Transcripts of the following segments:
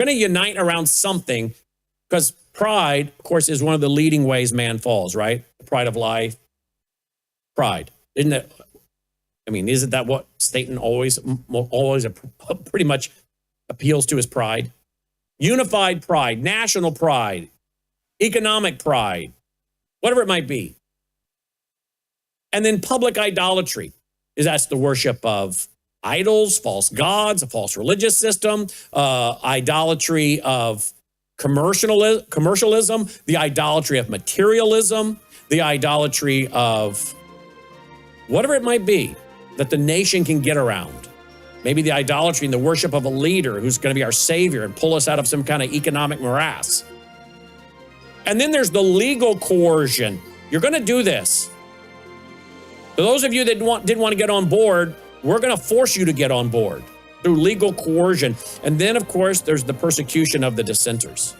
Going to unite around something, because pride, of course, is one of the leading ways man falls, right? The pride of life. Pride. Isn't it? I mean, isn't that what Satan always pretty much appeals to, his pride? Unified pride, national pride, economic pride, whatever it might be. And then public idolatry, that's the worship of idols, false gods, a false religious system, idolatry of commercialism, the idolatry of materialism, the idolatry of whatever it might be that the nation can get around. Maybe the idolatry and the worship of a leader who's going to be our savior and pull us out of some kind of economic morass. And then there's the legal coercion. You're going to do this. For those of you that didn't want to get on board, we're going to force you to get on board through legal coercion. And then, of course, there's the persecution of the dissenters.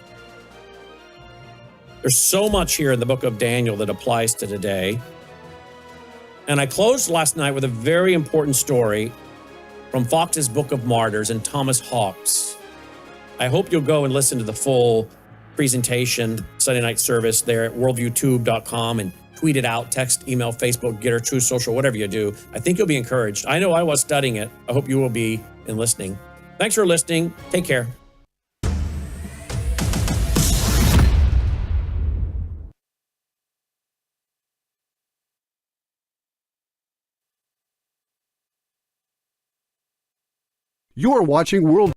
There's so much here in the book of Daniel that applies to today. And I closed last night with a very important story from Fox's Book of Martyrs and Thomas Hawks. I hope you'll go and listen to the full presentation, Sunday night service there at worldviewtube.com, and tweet it out, text, email, Facebook, Getter, True Social, whatever you do. I think you'll be encouraged. I know I was studying it. I hope you will be in listening. Thanks for listening. Take care. You're watching World.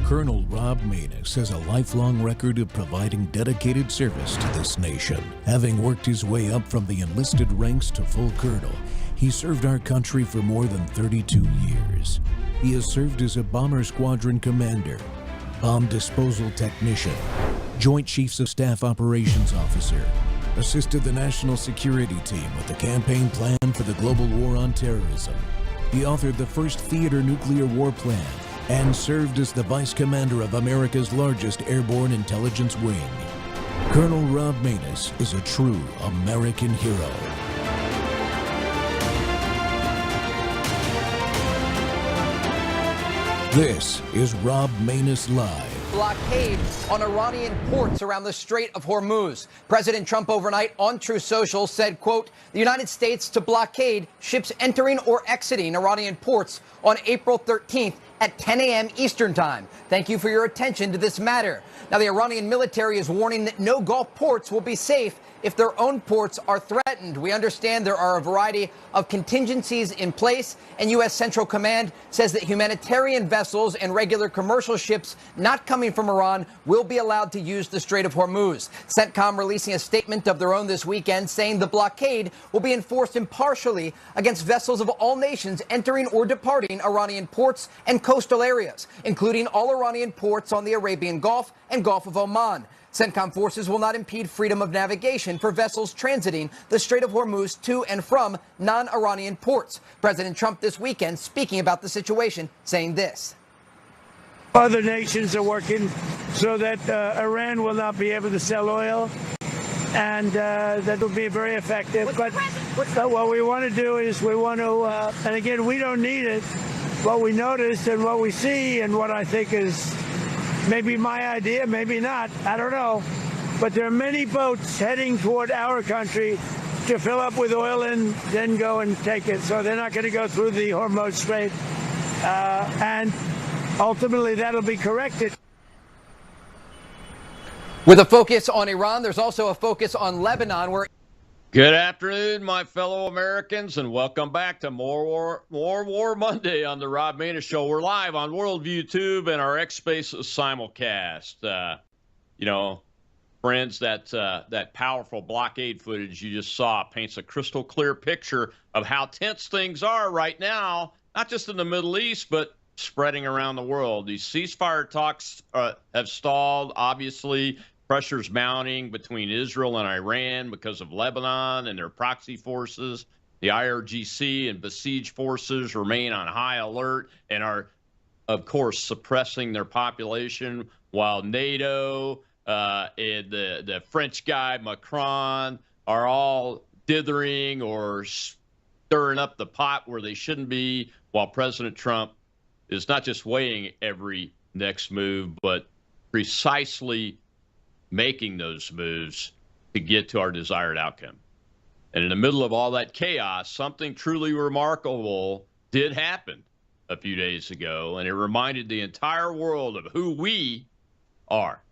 Colonel Rob Maness has a lifelong record of providing dedicated service to this nation. Having worked his way up from the enlisted ranks to full colonel, he served our country for more than 32 years. He has served as a bomber squadron commander, bomb disposal technician, Joint Chiefs of Staff Operations Officer, assisted the National Security Team with the campaign plan for the global war on terrorism. He authored the first theater nuclear war plan and served as the Vice Commander of America's largest airborne intelligence wing. Colonel Rob Maness is a true American hero. This is Rob Maness Live. Blockade on Iranian ports around the Strait of Hormuz. President Trump overnight on True Social said, quote, the United States to blockade ships entering or exiting Iranian ports on April 13th at 10 a.m. Eastern Time. Thank you for your attention to this matter. Now, the Iranian military is warning that no Gulf ports will be safe if their own ports are threatened. We understand there are a variety of contingencies in place, and U.S. Central Command says that humanitarian vessels and regular commercial ships not coming from Iran will be allowed to use the Strait of Hormuz. CENTCOM releasing a statement of their own this weekend saying the blockade will be enforced impartially against vessels of all nations entering or departing Iranian ports and coastal areas, including all Iranian ports on the Arabian Gulf and Gulf of Oman. CENTCOM forces will not impede freedom of navigation for vessels transiting the Strait of Hormuz to and from non-Iranian ports. President Trump this weekend speaking about the situation, saying this. Other nations are working so that Iran will not be able to sell oil, and that will be very effective. But what we want to do is we want to, and again, we don't need it. What we notice and what we see and what I think is maybe my idea, maybe not, I don't know. But there are many boats heading toward our country to fill up with oil and then go and take it. So they're not going to go through the Hormuz Strait. And ultimately that'll be corrected. With a focus on Iran, there's also a focus on Lebanon, where... Good afternoon, my fellow Americans, and welcome back to More War Monday on the Rob Maness Show. We're live on Worldview Tube and our X Spaces simulcast. Friends, that powerful blockade footage you just saw paints a crystal clear picture of how tense things are right now, not just in the Middle East, but spreading around the world. These ceasefire talks have stalled, obviously. Pressure's mounting between Israel and Iran because of Lebanon and their proxy forces. The IRGC and besieged forces remain on high alert and are, of course, suppressing their population while NATO and the French guy Macron are all dithering or stirring up the pot where they shouldn't be, while President Trump is not just weighing every next move, but precisely making those moves to get to our desired outcome. And in the middle of all that chaos, something truly remarkable did happen a few days ago, and it reminded the entire world of who we are.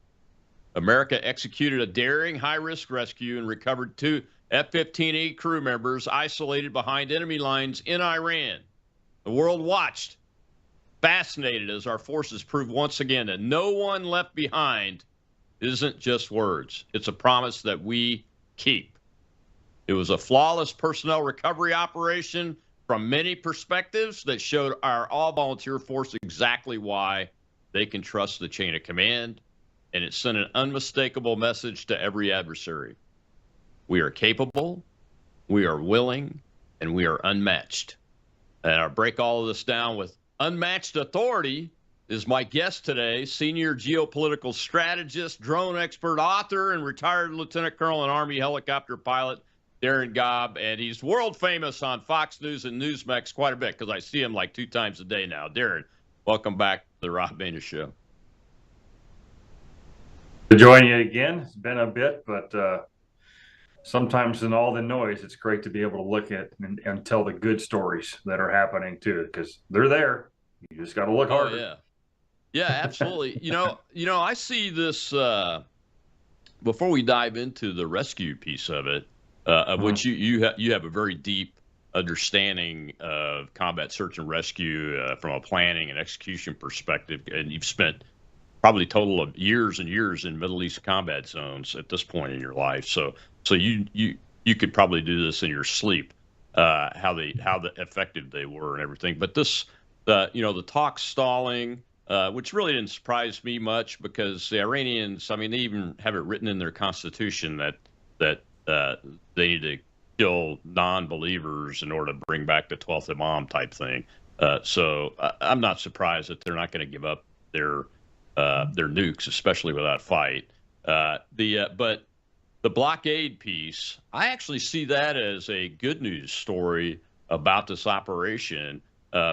America executed a daring high-risk rescue and recovered 2 F-15E crew members isolated behind enemy lines in Iran. The world watched, fascinated, as our forces proved once again that no one left behind isn't just words. It's a promise that we keep. It was a flawless personnel recovery operation from many perspectives that showed our all-volunteer force exactly why they can trust the chain of command, and it sent an unmistakable message to every adversary. We are capable, we are willing, and we are unmatched. And I'll break all of this down with unmatched authority is my guest today, senior geopolitical strategist, drone expert, author, and retired lieutenant colonel and Army helicopter pilot, Darren Gobb. And he's world famous on Fox News and Newsmax quite a bit because I see him like 2 times a day now. Darren, welcome back to the Rob Maness Show. To join you again. It's been a bit, but sometimes in all the noise, it's great to be able to look at and tell the good stories that are happening too, because they're there. You just got to look harder. Yeah. Yeah, absolutely. you know, I see this before we dive into the rescue piece of it, of which you have a very deep understanding of combat search and rescue from a planning and execution perspective, and you've spent probably a total of years and years in Middle East combat zones at this point in your life. So you could probably do this in your sleep, how effective they were and everything. But this, the talk stalling, which really didn't surprise me much because the Iranians, I mean, they even have it written in their constitution that they need to kill non-believers in order to bring back the 12th Imam type thing. So I'm not surprised that they're not going to give up their nukes, especially without fight. But the blockade piece, I actually see that as a good news story about this operation,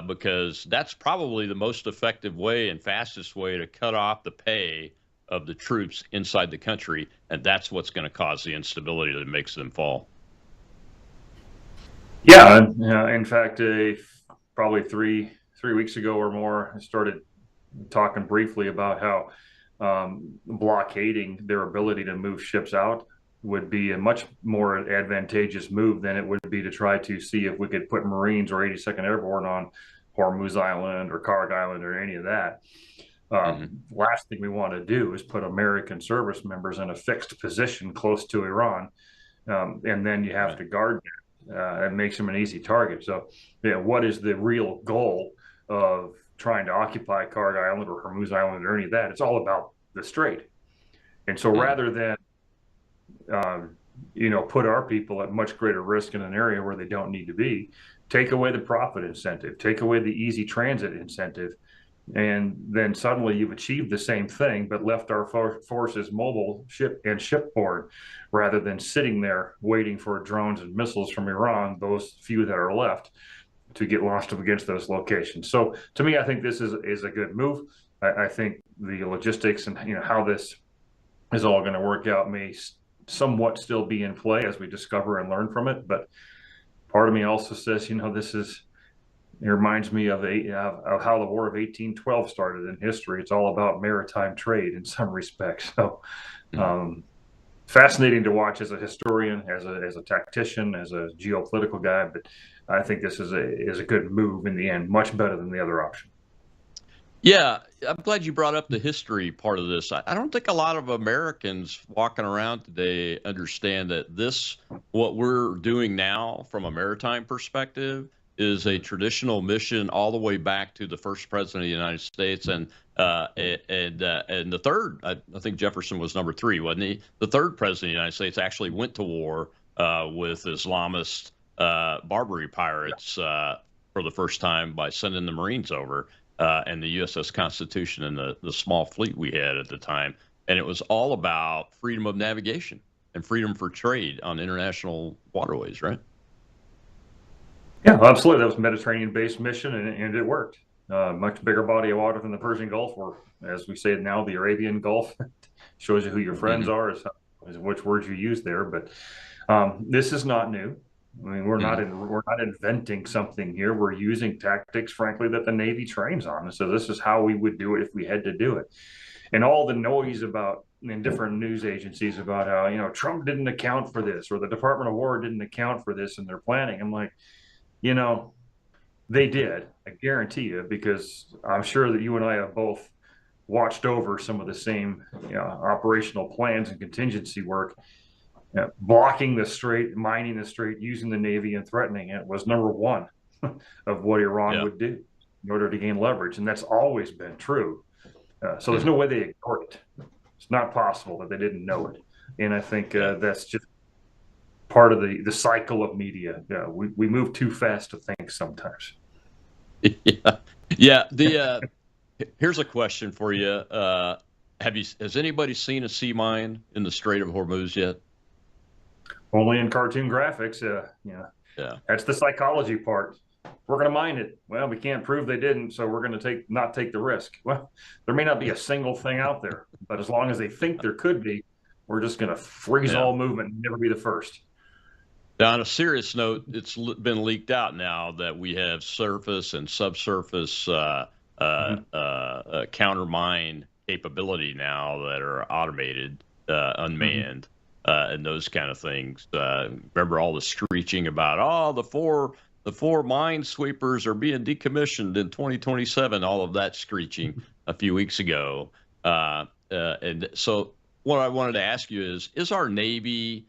because that's probably the most effective way and fastest way to cut off the pay of the troops inside the country, and that's what's going to cause the instability that makes them fall. Yeah, in fact, probably three weeks ago or more, I started talking briefly about how blockading their ability to move ships out would be a much more advantageous move than it would be to try to see if we could put Marines or 82nd Airborne on Hormuz Island or Karg Island or any of that. Last thing we want to do is put American service members in a fixed position close to Iran, and then you have to guard them. It makes them an easy target. So, what is the real goal of trying to occupy Karg Island or Hormuz Island or any of that? It's all about the strait. And so rather than put our people at much greater risk in an area where they don't need to be, take away the profit incentive, take away the easy transit incentive, and then suddenly you've achieved the same thing, but left our forces mobile, shipboard, rather than sitting there waiting for drones and missiles from Iran, those few that are left, to get launched up against those locations. So to me, I think this is a good move. I think the logistics and how this is all going to work out may somewhat still be in play as we discover and learn from it. But part of me also says, it reminds me of how the War of 1812 started in history. It's all about maritime trade in some respects. So fascinating to watch as a historian, as a tactician, as a geopolitical guy. But I think this is a good move in the end, much better than the other option. Yeah, I'm glad you brought up the history part of this. I don't think a lot of Americans walking around today understand that what we're doing now from a maritime perspective is a traditional mission all the way back to the first president of the United States and the third. I think Jefferson was number 3, wasn't he? The third president of the United States actually went to war with Islamist Barbary pirates for the first time by sending the Marines over. and the USS Constitution and the small fleet we had at the time. And it was all about freedom of navigation and freedom for trade on international waterways, right? Yeah, absolutely. That was a Mediterranean-based mission, and it worked. Much bigger body of water than the Persian Gulf, or as we say it now, the Arabian Gulf. Shows you who your friends are, is which words you use there. But this is not new. I mean, we're not inventing something here. We're using tactics, frankly, that the Navy trains on. So this is how we would do it if we had to do it. And all the noise about in different news agencies about how Trump didn't account for this, or the Department of War didn't account for this in their planning. I'm like, they did. I guarantee you, because I'm sure that you and I have both watched over some of the same operational plans and contingency work. Blocking the strait, mining the strait, using the Navy and threatening it was number one of what Iran would do in order to gain leverage. And that's always been true. So there's no way they ignored it. It's not possible that they didn't know it. And I think that's just part of the cycle of media. We move too fast to think sometimes. Yeah. Here's a question for you. Has anybody seen a sea mine in the Strait of Hormuz yet? Only in cartoon graphics. That's the psychology part. We're going to mine it. Well, we can't prove they didn't, so we're going to not take the risk. Well, there may not be a single thing out there, but as long as they think there could be, we're just going to freeze all movement and never be the first. Now, on a serious note, it's been leaked out now that we have surface and subsurface counter mine capability now that are automated, unmanned, and those kind of things. Remember all the screeching about the four minesweepers are being decommissioned in 2027. All of that screeching a few weeks ago, and so what I wanted to ask you is our Navy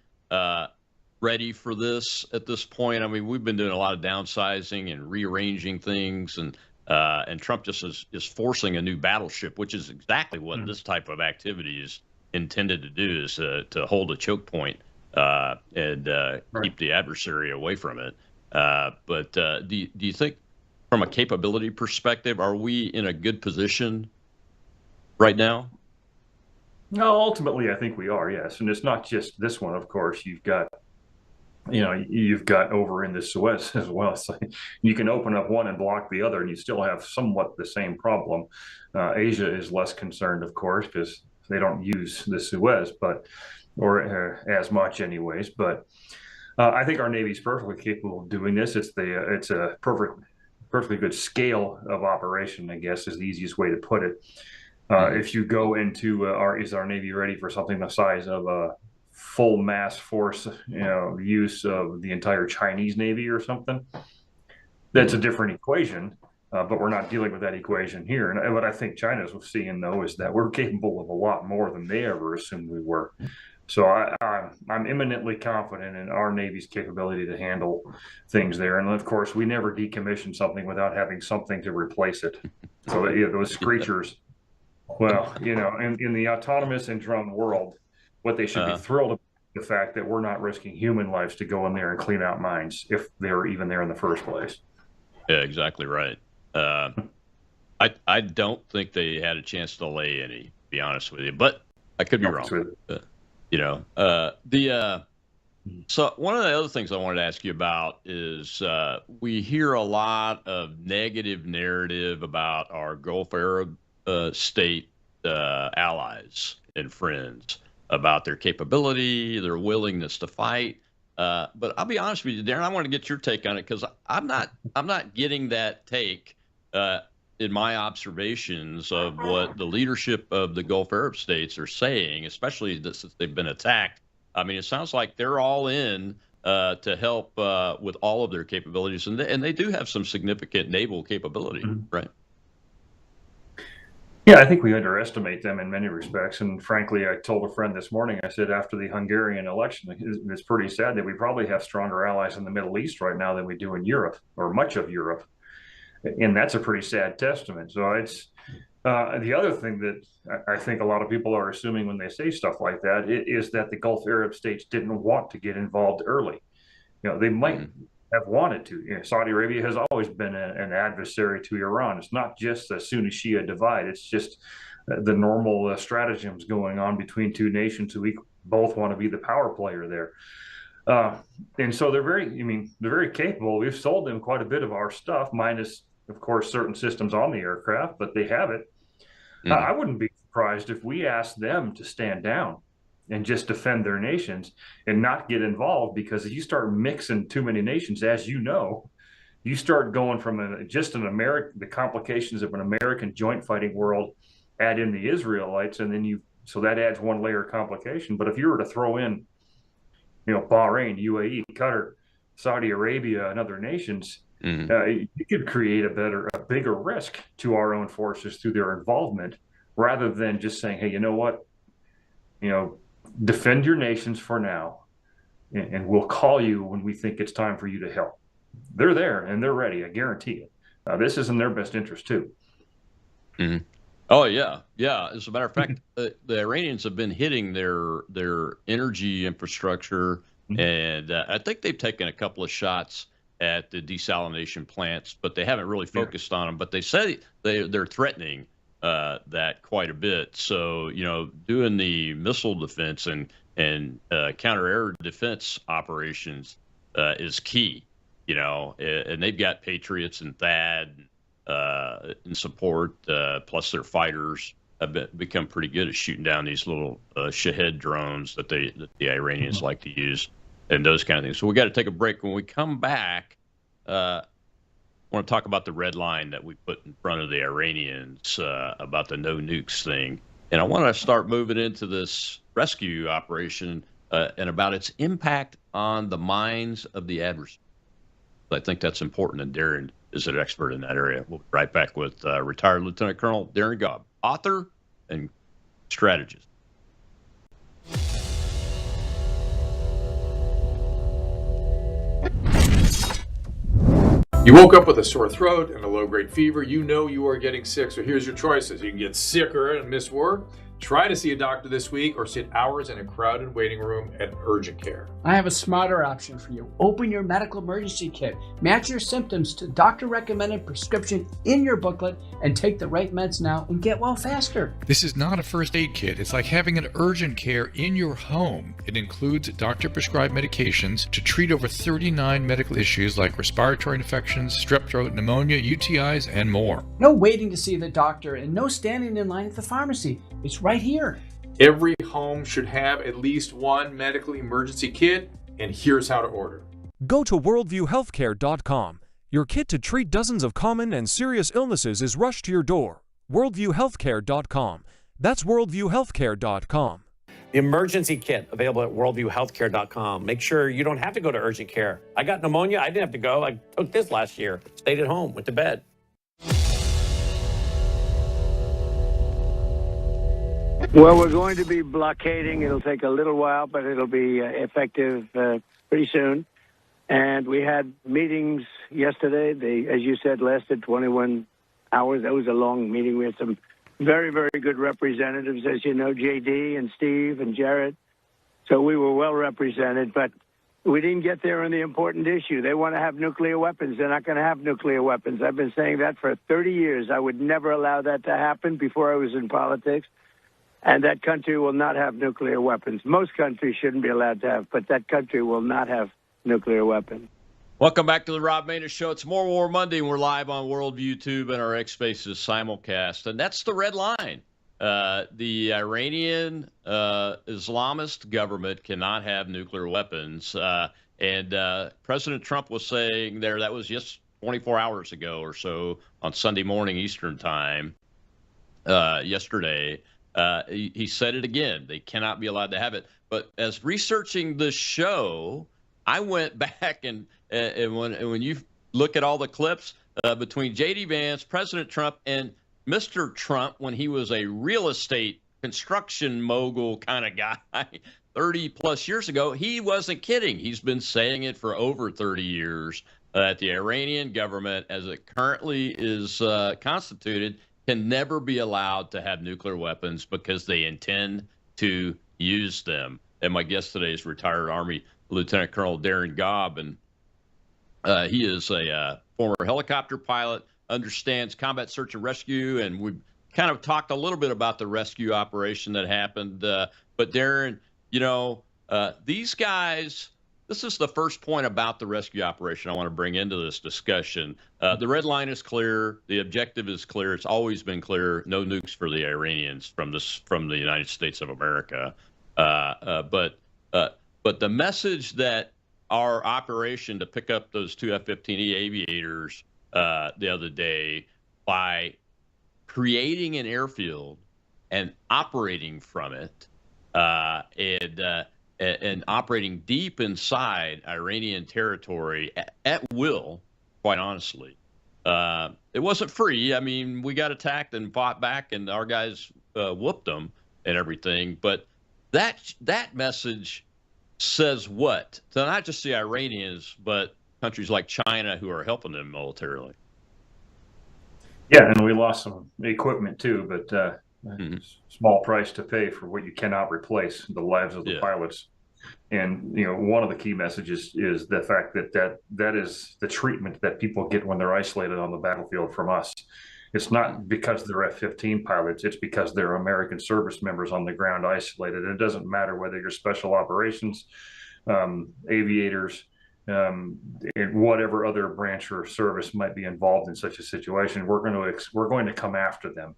ready for this at this point? I mean, we've been doing a lot of downsizing and rearranging things, and Trump just is forcing a new battleship, which is exactly what this type of activity is intended to do, is to hold a choke point and keep the adversary away from it. But do you think, from a capability perspective, are we in a good position right now? No, ultimately, I think we are, yes. And it's not just this one, of course. You've got over in the Suez as well. So you can open up one and block the other, and you still have somewhat the same problem. Asia is less concerned, of course, because they don't use the Suez, or as much, anyways. But I think our Navy's perfectly capable of doing this. It's a perfectly good scale of operation, I guess, is the easiest way to put it. If you go into is our Navy ready for something the size of a full mass force, use of the entire Chinese Navy or something? That's a different equation, but we're not dealing with that equation here. And what I think China's seeing, though, is that we're capable of a lot more than they ever assumed we were. So I'm eminently confident in our Navy's capability to handle things there. And of course, we never decommission something without having something to replace it. So those screechers, well, in the autonomous and drone world, what they should be thrilled about the fact that we're not risking human lives to go in there and clean out mines if they're even there in the first place. Yeah, exactly right. I don't think they had a chance to lay any, to be honest with you, but I could be wrong. So one of the other things I wanted to ask you about is we hear a lot of negative narrative about our Gulf Arab state allies and friends, about their capability, their willingness to fight. But I'll be honest with you, Darren, I want to get your take on it, because I'm not getting that take in my observations of what the leadership of the Gulf Arab states are saying, especially since they've been attacked. I mean, it sounds like they're all in to help with all of their capabilities, and they do have some significant naval capability, right? Yeah, I think we underestimate them in many respects. And frankly, I told a friend this morning, I said, after the Hungarian election, it's pretty sad that we probably have stronger allies in the Middle East right now than we do in Europe, or much of Europe. And that's a pretty sad testament. So it's the other thing that I think a lot of people are assuming when they say stuff like that is that the Gulf Arab states didn't want to get involved early. They might have wanted to. Saudi Arabia has always been an adversary to Iran. It's not just the Sunni Shia divide. It's just the normal stratagems going on between two nations who both want to be the power player there. And so they're very capable. We've sold them quite a bit of our stuff, minus, of course, certain systems on the aircraft, but they have it. I wouldn't be surprised if we asked them to stand down and just defend their nations and not get involved, because if you start mixing too many nations, as you know, you start going from the complications of an American joint fighting world, add in the Israelites, and then so that adds one layer of complication. But if you were to throw in, Bahrain, UAE, Qatar, Saudi Arabia, and other nations, you could create a bigger risk to our own forces through their involvement, rather than just saying, hey, you know what, defend your nations for now, and we'll call you when we think it's time for you to help. They're there and they're ready. I guarantee it. This is in their best interest too. Oh yeah. As a matter of fact, the Iranians have been hitting their energy infrastructure, and I think they've taken a couple of shots at the desalination plants, but they haven't really focused on them. But they say they're threatening that quite a bit. So doing the missile defense and counter-air defense operations is key. And they've got Patriots and THAAD in support, plus their fighters have become pretty good at shooting down these little Shahed drones that the Iranians like to use, and those kind of things. So we got to take a break. When we come back, I want to talk about the red line that we put in front of the Iranians about the no nukes thing. And I want to start moving into this rescue operation and about its impact on the minds of the adversary. I think that's important, and Darren is an expert in that area. We'll be right back with retired Lieutenant Colonel Darren Gobb, author and strategist. You woke up with a sore throat and a low-grade fever. You know you are getting sick, so here's your choices. You can get sicker and miss work. Try to see a doctor this week, or sit hours in a crowded waiting room at urgent care. I have a smarter option for you. Open your medical emergency kit. Match your symptoms to doctor-recommended prescription in your booklet and take the right meds now and get well faster. This is not a first aid kit. It's like having an urgent care in your home. It includes doctor-prescribed medications to treat over 39 medical issues like respiratory infections, strep throat, pneumonia, UTIs, and more. No waiting to see the doctor and no standing in line at the pharmacy. It's right here. Every home should have at least one medical emergency kit, and here's how to order. Go to worldviewhealthcare.com. Your kit to treat dozens of common and serious illnesses is rushed to your door. worldviewhealthcare.com. That's worldviewhealthcare.com. The emergency kit available at worldviewhealthcare.com. Make sure you don't have to go to urgent care. I got pneumonia. I didn't have to go. I took this last year. Stayed at home. Went to bed. Well, we're going to be blockading. It'll take a little while, but it'll be effective pretty soon. And we had meetings yesterday. They, as you said, lasted 21 hours. That was a long meeting. We had some very, very good representatives, as you know, JD and Steve and Jared. So we were well represented, but we didn't get there on the important issue. They want to have nuclear weapons. They're not going to have nuclear weapons. I've been saying that for 30 years. I would never allow that to happen before I was in politics. And that country will not have nuclear weapons. Most countries shouldn't be allowed to have, but that country will not have nuclear weapons. Welcome back to the Rob Maness Show. It's More War Monday, and we're live on Worldview Tube and our X Spaces simulcast. And that's the red line. The Iranian Islamist government cannot have nuclear weapons. And President Trump was saying there, that was just 24 hours ago or so on Sunday morning Eastern time yesterday. He said it again. They cannot be allowed to have it. But as researching the show, I went back and when you look at all the clips between J.D. Vance, President Trump, and Mr. Trump, when he was a real estate construction mogul kind of guy 30 plus years ago, he wasn't kidding. He's been saying it for over 30 years that the Iranian government, as it currently is constituted, can never be allowed to have nuclear weapons because they intend to use them. And my guest today is retired Army Lieutenant Colonel Darren Gobb. And He is a former helicopter pilot, understands combat search and rescue, and we kind of talked a little bit about the rescue operation that happened. But Darren, these guys. This is the first point about the rescue operation I want to bring into this discussion. The red line is clear. The objective is clear. It's always been clear. No nukes for the Iranians from the United States of America. But the message that our operation to pick up those two F-15E aviators the other day by creating an airfield and operating from it and operating deep inside Iranian territory at will, quite honestly. It wasn't free. I mean, we got attacked and fought back, and our guys whooped them and everything. But that message says what? So not just the Iranians, but countries like China who are helping them militarily. Yeah, and we lost some equipment too, but small price to pay for what you cannot replace, the lives of the pilots. And one of the key messages is the fact that is the treatment that people get when they're isolated on the battlefield from us. It's not because they're F-15 pilots, it's because they're American service members on the ground isolated. It doesn't matter whether you're special operations, aviators, and whatever other branch or service might be involved in such a situation. We're going to come after them.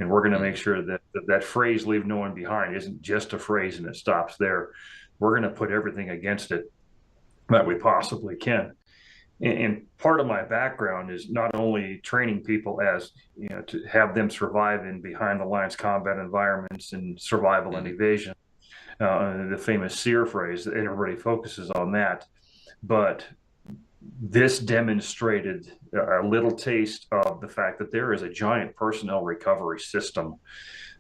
And we're going to make sure that phrase, leave no one behind, isn't just a phrase and it stops there. We're going to put everything against it that we possibly can. And part of my background is not only training people as, to have them survive in behind the lines combat environments and survival and evasion, the famous SEER phrase, that everybody focuses on that. But this demonstrated a little taste of the fact that there is a giant personnel recovery system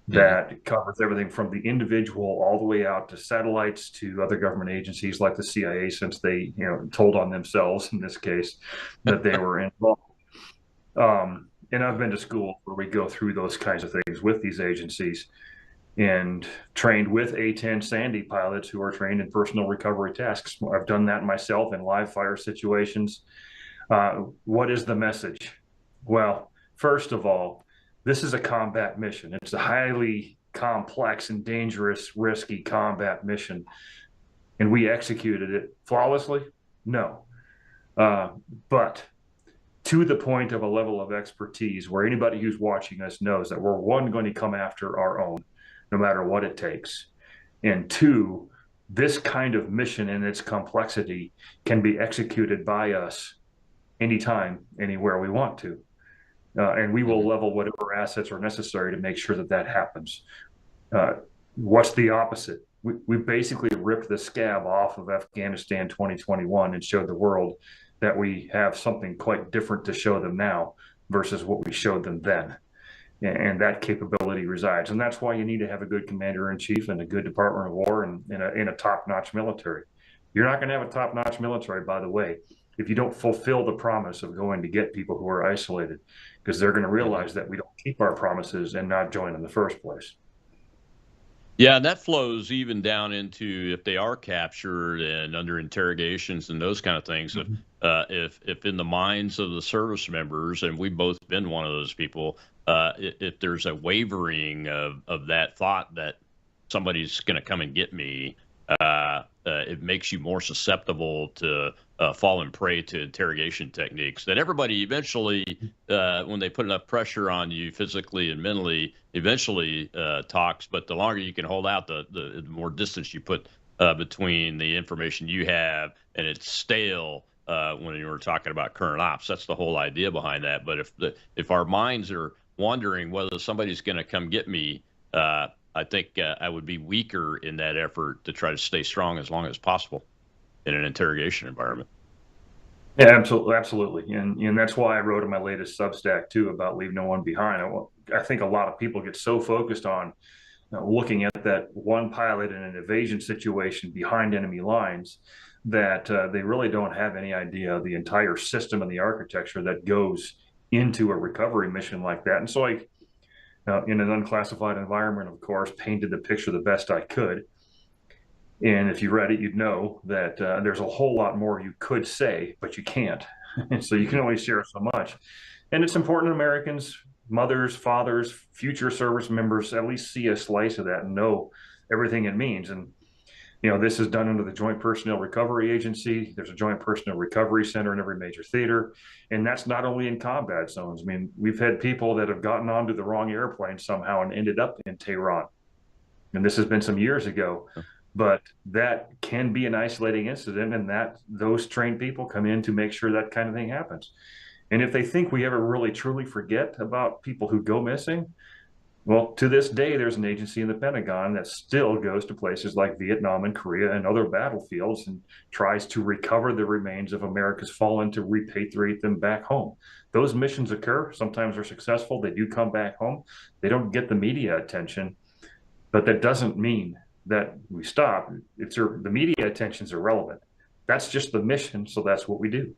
that covers everything from the individual all the way out to satellites to other government agencies like the CIA, since they told on themselves in this case that they were involved. And I've been to school where we go through those kinds of things with these agencies and trained with A-10 Sandy pilots who are trained in personnel recovery tasks. I've done that myself in live fire situations. What is the message? Well, first of all, this is a combat mission. It's a highly complex and dangerous, risky combat mission. And we executed it flawlessly? No. But to the point of a level of expertise where anybody who's watching us knows that we're going to come after our own, no matter what it takes. And two, this kind of mission and its complexity can be executed by us anytime, anywhere we want to. And we will level whatever assets are necessary to make sure that happens. What's the opposite? We basically ripped the scab off of Afghanistan 2021 and showed the world that we have something quite different to show them now versus what we showed them then. And that capability resides. And that's why you need to have a good commander-in-chief and a good Department of War and a top-notch military. You're not going to have a top-notch military, by the way, if you don't fulfill the promise of going to get people who are isolated, because they're going to realize that we don't keep our promises and not join in the first place. Yeah, and that flows even down into if they are captured and under interrogations and those kind of things. If in the minds of the service members, and we've both been one of those people, if there's a wavering of that thought that somebody's going to come and get me, it makes you more susceptible to falling prey to interrogation techniques that everybody eventually, when they put enough pressure on you physically and mentally, eventually talks. But the longer you can hold out, the more distance you put between the information you have, and it's stale when you were talking about current ops. That's the whole idea behind that. But if our minds are wondering whether somebody's going to come get me, I think I would be weaker in that effort to try to stay strong as long as possible in an interrogation environment. Yeah, absolutely. And that's why I wrote in my latest Substack too about leave no one behind. I think a lot of people get so focused on looking at that one pilot in an evasion situation behind enemy lines that they really don't have any idea of the entire system and the architecture that goes into a recovery mission like that. And so I, in an unclassified environment, of course, painted the picture the best I could. And if you read it, you'd know that there's a whole lot more you could say, but you can't. And so you can only share so much. And it's important Americans, mothers, fathers, future service members, at least see a slice of that and know everything it means. And this is done under the Joint Personnel Recovery Agency. There's a Joint Personnel Recovery Center in every major theater. And that's not only in combat zones. I mean, we've had people that have gotten onto the wrong airplane somehow and ended up in Tehran. And this has been some years ago. But that can be an isolating incident, and that those trained people come in to make sure that kind of thing happens. And if they think we ever really truly forget about people who go missing, well, to this day, there's an agency in the Pentagon that still goes to places like Vietnam and Korea and other battlefields and tries to recover the remains of America's fallen to repatriate them back home. Those missions occur. Sometimes they're successful. They do come back home. They don't get the media attention, but that doesn't mean that we stop. The media attention's irrelevant. That's just the mission, so that's what we do.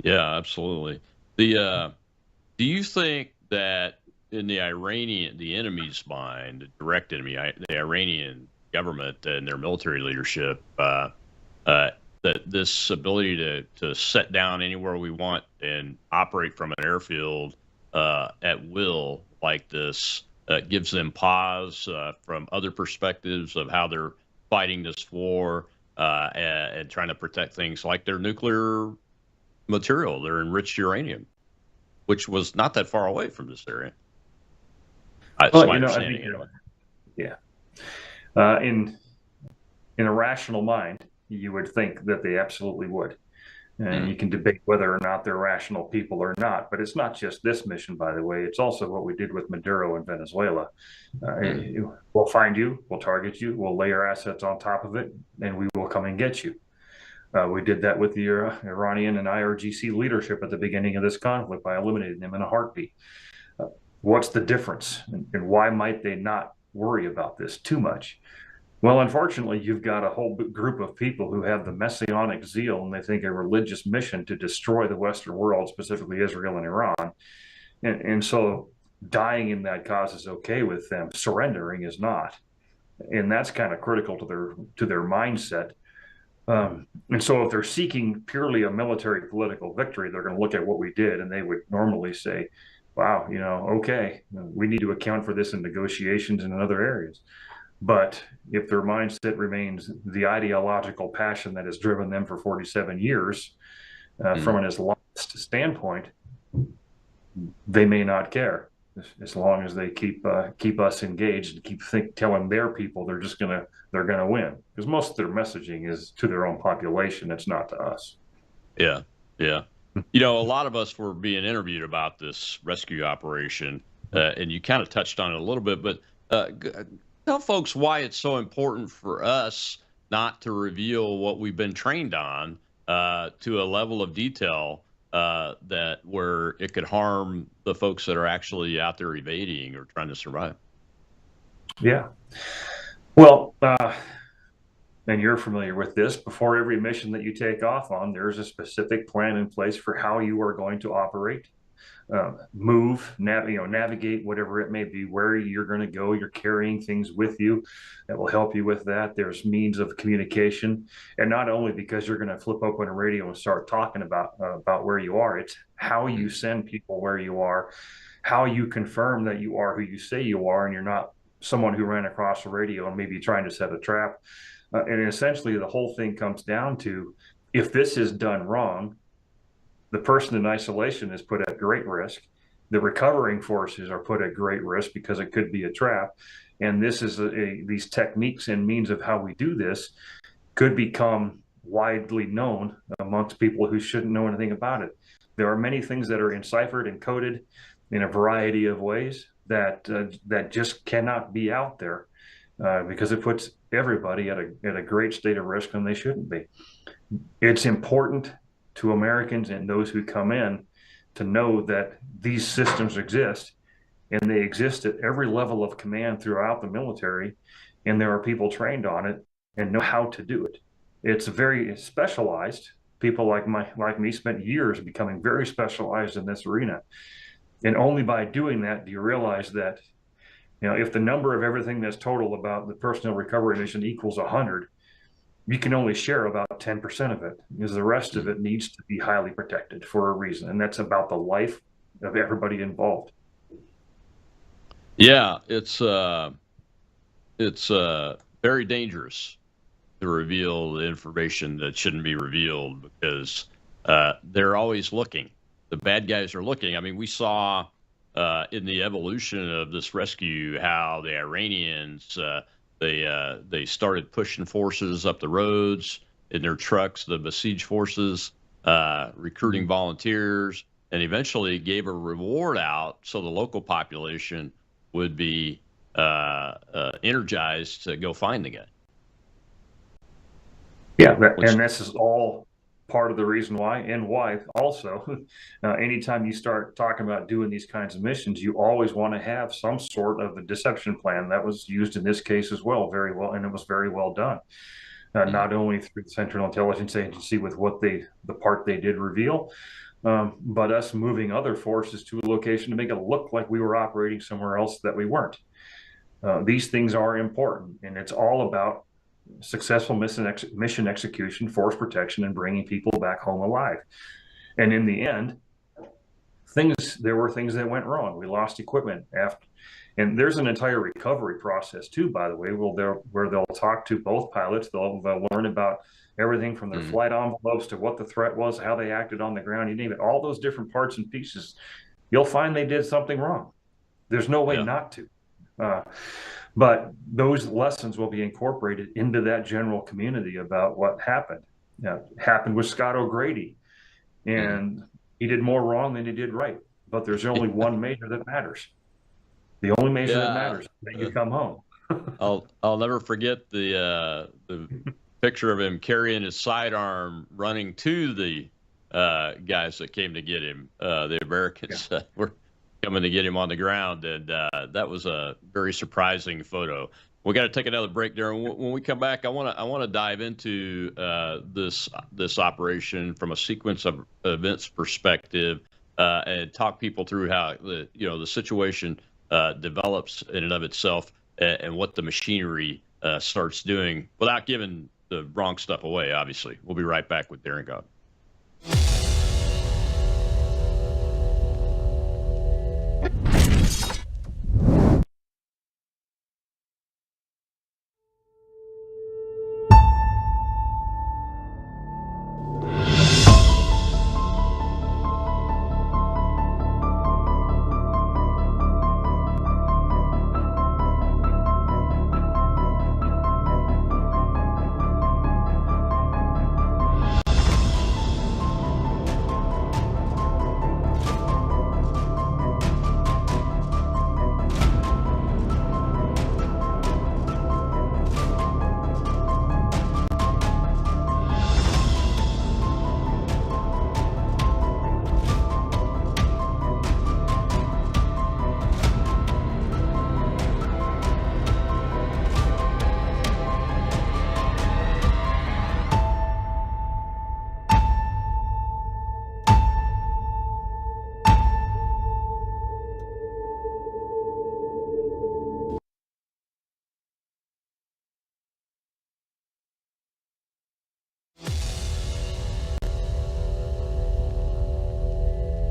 Yeah, absolutely. Do you think that in the enemy's mind, the direct enemy, the Iranian government and their military leadership, that this ability to set down anywhere we want and operate from an airfield at will like this gives them pause from other perspectives of how they're fighting this war and trying to protect things like their nuclear material, their enriched uranium, which was not that far away from this area. That's my understanding. Yeah. In a rational mind, you would think that they absolutely would. And you can debate whether or not they're rational people or not. But it's not just this mission, by the way. It's also what we did with Maduro in Venezuela. We'll find you, we'll target you, we'll lay our assets on top of it, and we will come and get you. We did that with the Iranian and IRGC leadership at the beginning of this conflict by eliminating them in a heartbeat. What's the difference? And why might they not worry about this too much? Well, unfortunately, you've got a whole group of people who have the messianic zeal, and they think a religious mission to destroy the Western world, specifically Israel and Iran. And so dying in that cause is okay with them. Surrendering is not. And that's kind of critical to their mindset. And so if they're seeking purely a military political victory, they're going to look at what we did, and they would normally say, wow, okay, we need to account for this in negotiations and in other areas. But if their mindset remains the ideological passion that has driven them for 47 years from an Islamist standpoint, they may not care as long as they keep us engaged and keep telling their people they're gonna win, because most of their messaging is to their own population. It's not to us. Yeah. A lot of us were being interviewed about this rescue operation, and you kind of touched on it a little bit, but tell folks why it's so important for us not to reveal what we've been trained on to a level of detail that where it could harm the folks that are actually out there evading or trying to survive. Yeah. Well, and you're familiar with this, before every mission that you take off on, there's a specific plan in place for how you are going to operate, navigate, whatever it may be, where you're going to go. You're carrying things with you that will help you with that. There's means of communication, and not only because you're going to flip open a radio and start talking about where you are. It's how you send people where you are, how you confirm that you are who you say you are, and you're not someone who ran across the radio and maybe trying to set a trap. And essentially, the whole thing comes down to, if this is done wrong, the person in isolation is put at great risk. The recovering forces are put at great risk because it could be a trap. And this is these techniques and means of how we do this could become widely known amongst people who shouldn't know anything about it. There are many things that are enciphered and coded in a variety of ways that just cannot be out there because it puts everybody at a great state of risk when they shouldn't be. It's important to Americans and those who come in to know that these systems exist, and they exist at every level of command throughout the military, and there are people trained on it and know how to do it. It's very specialized. People like me spent years becoming very specialized in this arena. And only by doing that do you realize that if the number of everything that's total about the personnel recovery mission equals 100, you can only share about 10% of it, because the rest of it needs to be highly protected for a reason. And that's about the life of everybody involved. Yeah, it's very dangerous to reveal the information that shouldn't be revealed, because they're always looking. The bad guys are looking. I mean, we saw in the evolution of this rescue how the Iranians they started pushing forces up the roads in their trucks, the besieged forces, recruiting volunteers, and eventually gave a reward out so the local population would be energized to go find the guy. Yeah, and this is all part of the reason why, and why also, anytime you start talking about doing these kinds of missions, you always want to have some sort of a deception plan. That was used in this case as well, very well, and it was very well done. Not only through the Central Intelligence Agency with the part they did reveal, but us moving other forces to a location to make it look like we were operating somewhere else that we weren't. These things are important, and it's all about successful mission execution, force protection, and bringing people back home alive. And in the end, there were things that went wrong. We lost equipment after, and there's an entire recovery process too, by the way, where they'll talk to both pilots. They'll learn about everything from their flight envelopes to what the threat was, how they acted on the ground, you name it, all those different parts and pieces. You'll find they did something wrong. There's no way not to. But those lessons will be incorporated into that general community about what happened. Happened with Scott O'Grady, and he did more wrong than he did right. But there's only one measure that matters. The only measure that matters is that you come home. I'll never forget the picture of him carrying his sidearm, running to the guys that came to get him. The Americans were coming to get him on the ground, and that was a very surprising photo. We got to take another break there. When we come back, I want to dive into this operation from a sequence of events perspective, and talk people through how the situation develops in and of itself, and what the machinery starts doing without giving the wrong stuff away. Obviously, we'll be right back with Darren God.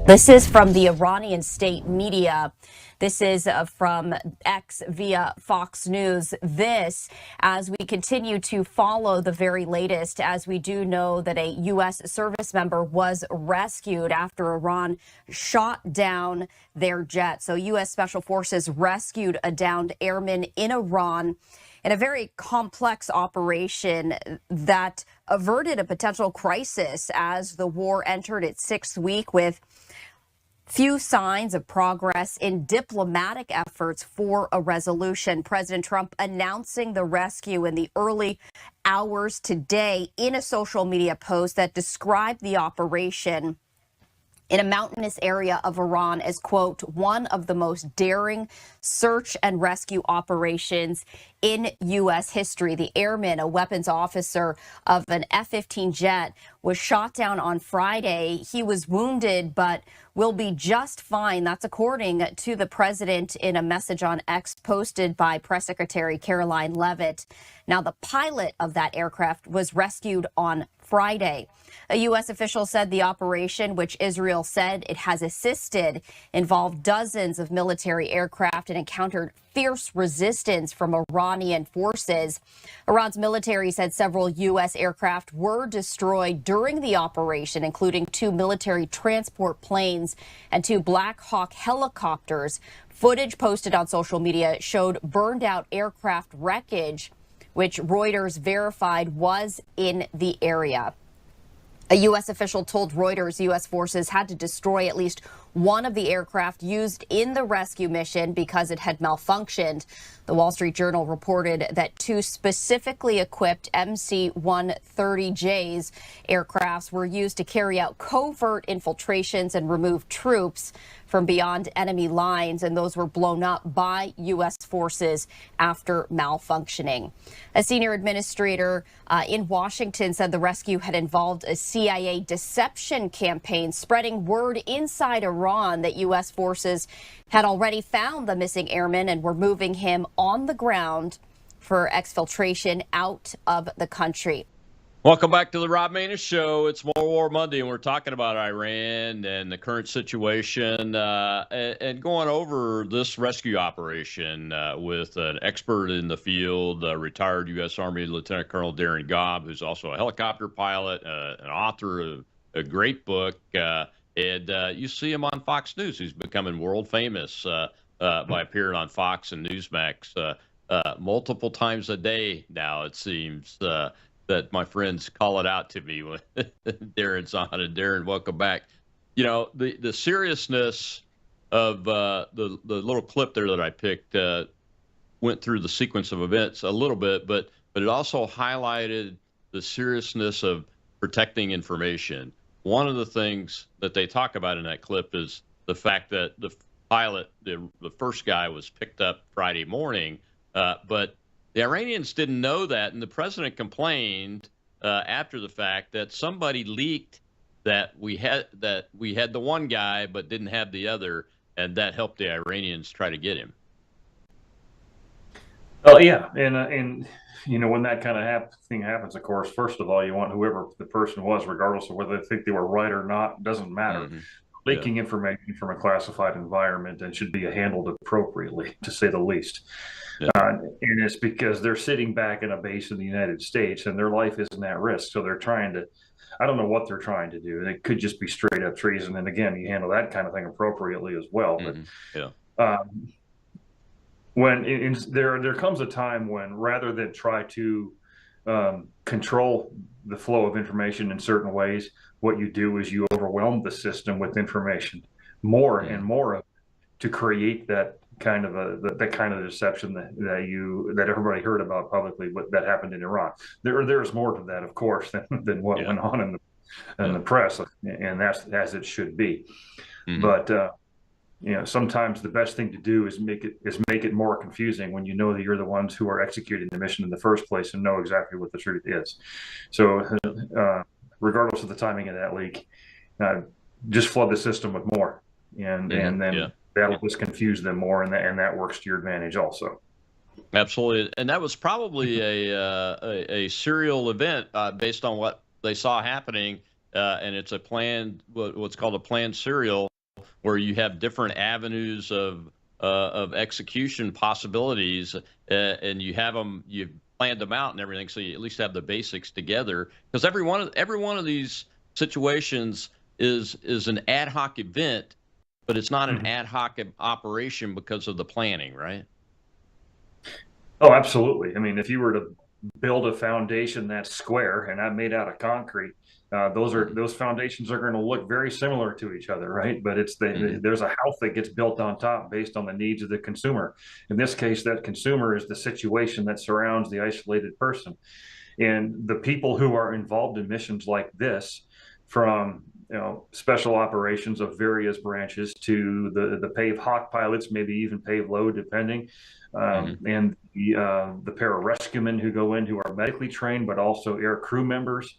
This is from the Iranian state media. This is from X via Fox News. This, as we continue to follow the very latest, as we do know that a U.S. service member was rescued after Iran shot down their jet. So U.S. Special Forces rescued a downed airman in Iran in a very complex operation that averted a potential crisis as the war entered its sixth week, with few signs of progress in diplomatic efforts for a resolution. President Trump announcing the rescue in the early hours today in a social media post that described the operation in a mountainous area of Iran as, quote, one of the most daring search and rescue operations in U.S. history. The airman, a weapons officer of an F-15 jet, was shot down on Friday. He was wounded, but will be just fine. That's according to the president in a message on X posted by Press Secretary Caroline Leavitt. Now, the pilot of that aircraft was rescued on Friday. A U.S. official said the operation, which Israel said it has assisted, involved dozens of military aircraft and encountered fierce resistance from Iranian forces. Iran's military said several U.S. aircraft were destroyed during the operation, including 2 military transport planes and 2 Black Hawk helicopters. Footage posted on social media showed burned out aircraft wreckage, which Reuters verified was in the area. A U.S. official told Reuters U.S. forces had to destroy at least one of the aircraft used in the rescue mission because it had malfunctioned. The Wall Street Journal reported that 2 specifically equipped MC-130Js aircrafts were used to carry out covert infiltrations and remove troops from beyond enemy lines, and those were blown up by U.S. forces after malfunctioning. A senior administrator in Washington said the rescue had involved a CIA deception campaign, spreading word inside Iran that U.S. forces had already found the missing airman and were moving him on the ground for exfiltration out of the country. Welcome back to the Rob Maness Show. It's More War Monday, and we're talking about Iran and the current situation and going over this rescue operation with an expert in the field, retired U.S. Army Lieutenant Colonel Darren Gobb, who's also a helicopter pilot, an author of a great book. And you see him on Fox News. He's becoming world famous by appearing on Fox and Newsmax multiple times a day now, it seems. That my friends call it out to me when Darren's on. And Darren, welcome back. You know, the seriousness of the little clip there that I picked went through the sequence of events a little bit, but it also highlighted the seriousness of protecting information. One of the things that they talk about in that clip is the fact that the pilot, the first guy, was picked up Friday morning, but the Iranians didn't know that, and the president complained after the fact that somebody leaked that we had the one guy but didn't have the other, and that helped the Iranians try to get him. Oh yeah, and you know, when that kind of thing happens, of course, first of all, you want whoever the person was, regardless of whether they think they were right or not, doesn't matter. Mm-hmm. Leaking information from a classified environment and should be handled appropriately, to say the least. Yeah. And it's because they're sitting back in a base in the United States and their life isn't at risk. So they're trying to, I don't know what they're trying to do. It could just be straight up treason. And again, you handle that kind of thing appropriately as well. Mm-hmm. But when there comes a time when, rather than try to control the flow of information in certain ways, what you do is you overwhelm the system with information more and more of it, to create that kind of deception that everybody heard about publicly, that happened in Iran. There's more to that, of course, than what went on in the press, and that's as it should be. Mm-hmm. But you know, sometimes the best thing to do is make it more confusing when you know that you're the ones who are executing the mission in the first place and know exactly what the truth is. So regardless of the timing of that leak, just flood the system with more, and then that'll just confuse them more, and that works to your advantage also. Absolutely, and that was probably a serial event based on what they saw happening, and it's a planned, what's called a planned serial, where you have different avenues of execution possibilities, and you've planned them out and everything, so you at least have the basics together. Because every one of these situations is an ad hoc event, but it's not an ad hoc operation because of the planning, right? Oh, absolutely. I mean, if you were to build a foundation that's square and not made out of concrete, those foundations are going to look very similar to each other, right? But there's a house that gets built on top based on the needs of the consumer. In this case, that consumer is the situation that surrounds the isolated person. And the people who are involved in missions like this, from special operations of various branches to the PAVE Hawk pilots, maybe even PAVE Low, depending, and the pararescuemen who go in who are medically trained, but also air crew members,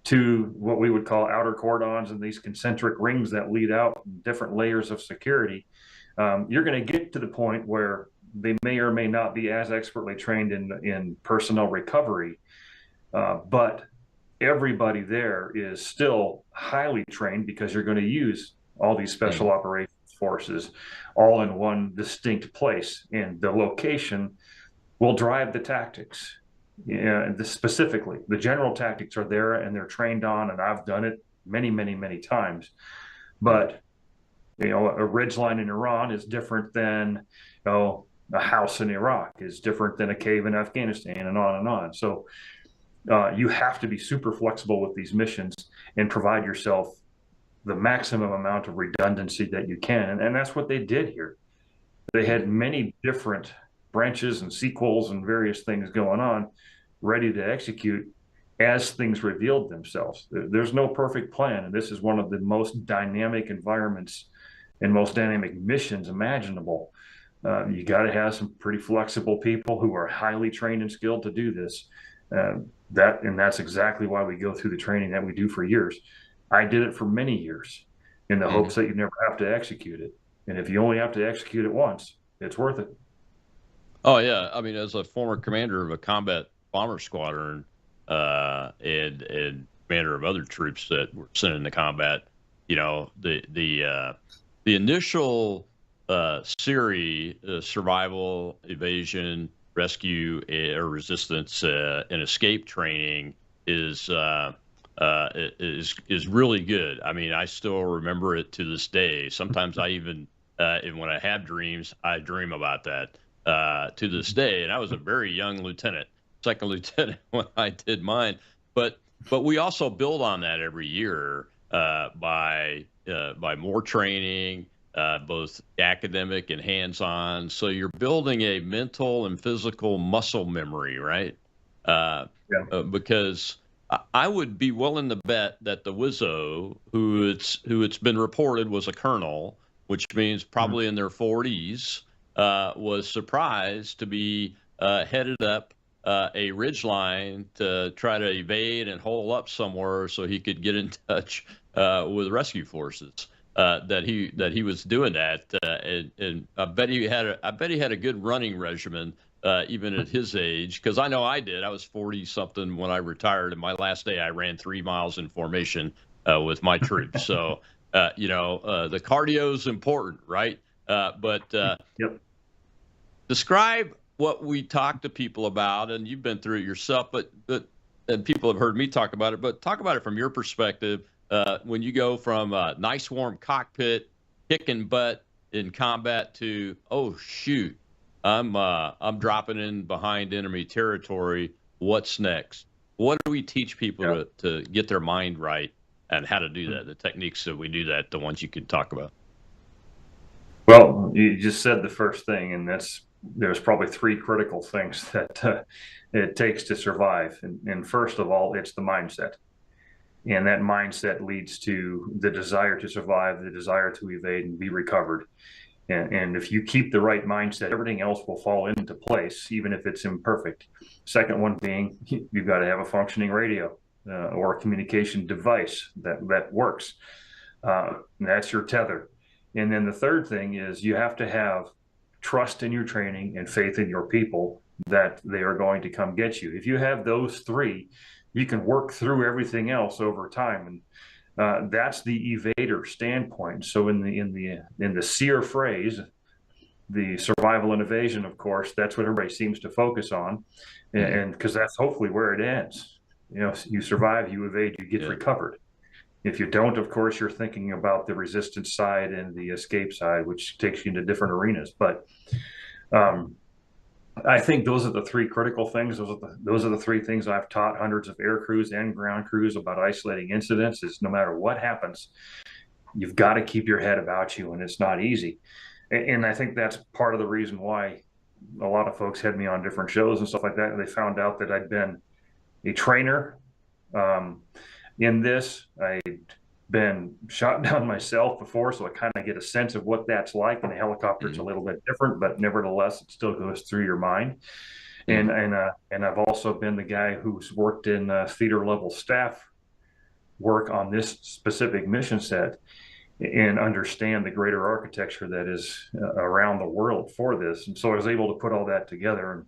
to what we would call outer cordons and these concentric rings that lead out different layers of security. You're going to get to the point where they may or may not be as expertly trained in personnel recovery, but everybody there is still highly trained because you're going to use all these special operations forces all in one distinct place, and the location will drive the tactics. Specifically, the general tactics are there and they're trained on, and I've done it many, many, many times. But a ridgeline in Iran is different than a house in Iraq, is different than a cave in Afghanistan, and on and on. So you have to be super flexible with these missions and provide yourself the maximum amount of redundancy that you can. And that's what they did here. They had many different branches and sequels and various things going on ready to execute as things revealed themselves. There's no perfect plan. And this is one of the most dynamic environments and most dynamic missions imaginable. You got to have some pretty flexible people who are highly trained and skilled to do this. That's exactly why we go through the training that we do for years. I did it for many years in the hopes that you never have to execute it. And if you only have to execute it once, it's worth it. Oh, yeah. I mean, as a former commander of a combat bomber squadron and commander of other troops that were sent into combat, the initial SERI, survival, evasion, rescue, or resistance and escape training is really good. I mean, I still remember it to this day. Sometimes I even, and when I have dreams, I dream about that to this day. And I was a very young lieutenant, second lieutenant when I did mine. But we also build on that every year by more training, both academic and hands-on. So you're building a mental and physical muscle memory, right? Because I would be willing to bet that the Wizzo, who it's been reported was a colonel, which means probably in their 40s, was surprised to be headed up a ridgeline to try to evade and hole up somewhere so he could get in touch with rescue forces. That he was doing that, and I bet he had a good running regimen even at his age, because I know I did. I was 40 something when I retired, and my last day I ran 3 miles in formation with my troops. So the cardio is important, right? Describe what we talk to people about, and you've been through it yourself, and people have heard me talk about it. But talk about it from your perspective. When you go from a nice warm cockpit, kicking butt in combat to, oh shoot, I'm dropping in behind enemy territory. What's next? What do we teach people to get their mind right and how to do that? The techniques that we do that, the ones you could talk about. Well, you just said the first thing, and there's probably 3 critical things that it takes to survive. And first of all, it's the mindset. And that mindset leads to the desire to survive, the desire to evade and be recovered. And if you keep the right mindset, everything else will fall into place, even if it's imperfect. Second one being, you've got to have a functioning radio or a communication device that works. That's your tether. And then the third thing is you have to have trust in your training and faith in your people that they are going to come get you. If you have those 3, you can work through everything else over time, and that's the evader standpoint. So in the SEER phrase, the survival and evasion, of course, that's what everybody seems to focus on, and because that's hopefully where it ends. You survive, you evade, you get recovered. If you don't, of course, you're thinking about the resistance side and the escape side, which takes you into different arenas. But I think those are the 3 critical things. Those are the 3 things I've taught hundreds of air crews and ground crews about isolating incidents. Is no matter what happens, you've got to keep your head about you, and it's not easy. And I think that's part of the reason why a lot of folks had me on different shows and stuff like that. And they found out that I'd been a trainer in this. I'd been shot down myself before, so I kind of get a sense of what that's like. And a helicopter, it's a little bit different, but nevertheless, it still goes through your mind. And I've also been the guy who's worked in theater level staff work on this specific mission set and understand the greater architecture that is around the world for this. And so I was able to put all that together. And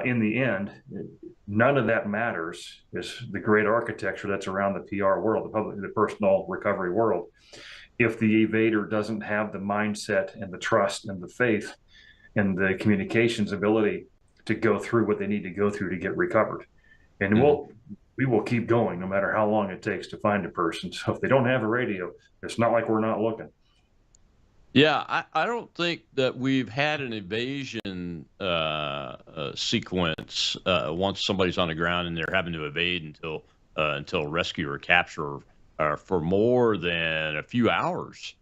in the end, none of that matters. Is the great architecture that's around the PR world, the personal recovery world. If the evader doesn't have the mindset and the trust and the faith and the communications ability to go through what they need to go through to get recovered. And we will keep going no matter how long it takes to find a person. So if they don't have a radio, it's not like we're not looking. Yeah, I don't think that we've had an evasion sequence once somebody's on the ground and they're having to evade until rescue or capture for more than a few hours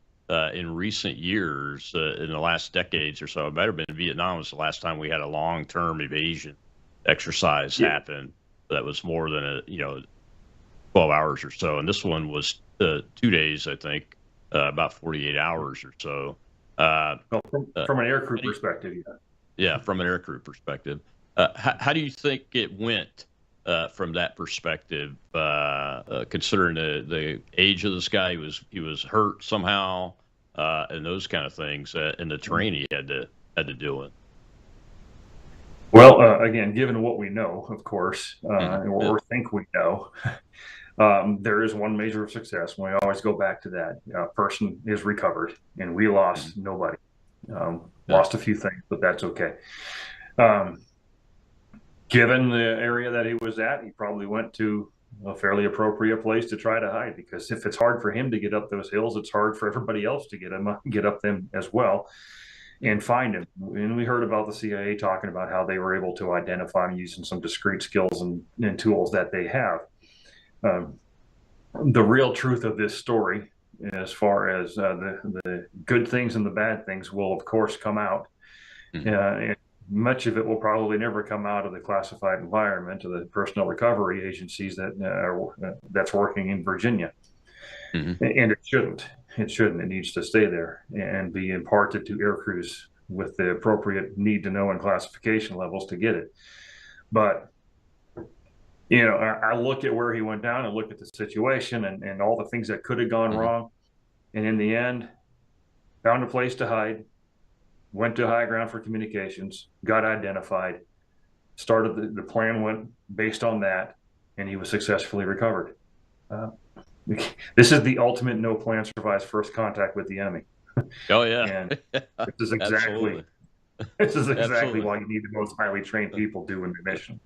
in recent years, in the last decades or so. It might have been Vietnam was the last time we had a long-term evasion exercise happen that was more than 12 hours or so. And this one was 2 days, I think. About 48 hours or so. From an aircrew perspective, yeah, from an aircrew perspective. How do you think it went from that perspective, considering the age of this guy? He was hurt somehow, and those kind of things, and the terrain he had to deal with. Well, again, given what we know, of course, or think we know, there is one measure of success. We always go back to that. A person is recovered, and we lost nobody. Lost a few things, but that's okay. Given the area that he was at, he probably went to a fairly appropriate place to try to hide, because if it's hard for him to get up those hills, it's hard for everybody else to get up them as well and find him. And we heard about the CIA talking about how they were able to identify him using some discrete skills and tools that they have. The real truth of this story, as far as the good things and the bad things, will of course come out. And much of it will probably never come out of the classified environment of the personnel recovery agencies that's working in Virginia. And it shouldn't. It shouldn't. It needs to stay there and be imparted to air crews with the appropriate need to know and classification levels to get it. But I look at where he went down and look at the situation and all the things that could have gone wrong. And in the end, found a place to hide, went to high ground for communications, got identified, started the plan went based on that, and he was successfully recovered. This is the ultimate no plan survives first contact with the enemy. Oh, yeah. And this is exactly why you need the most highly trained people doing the mission.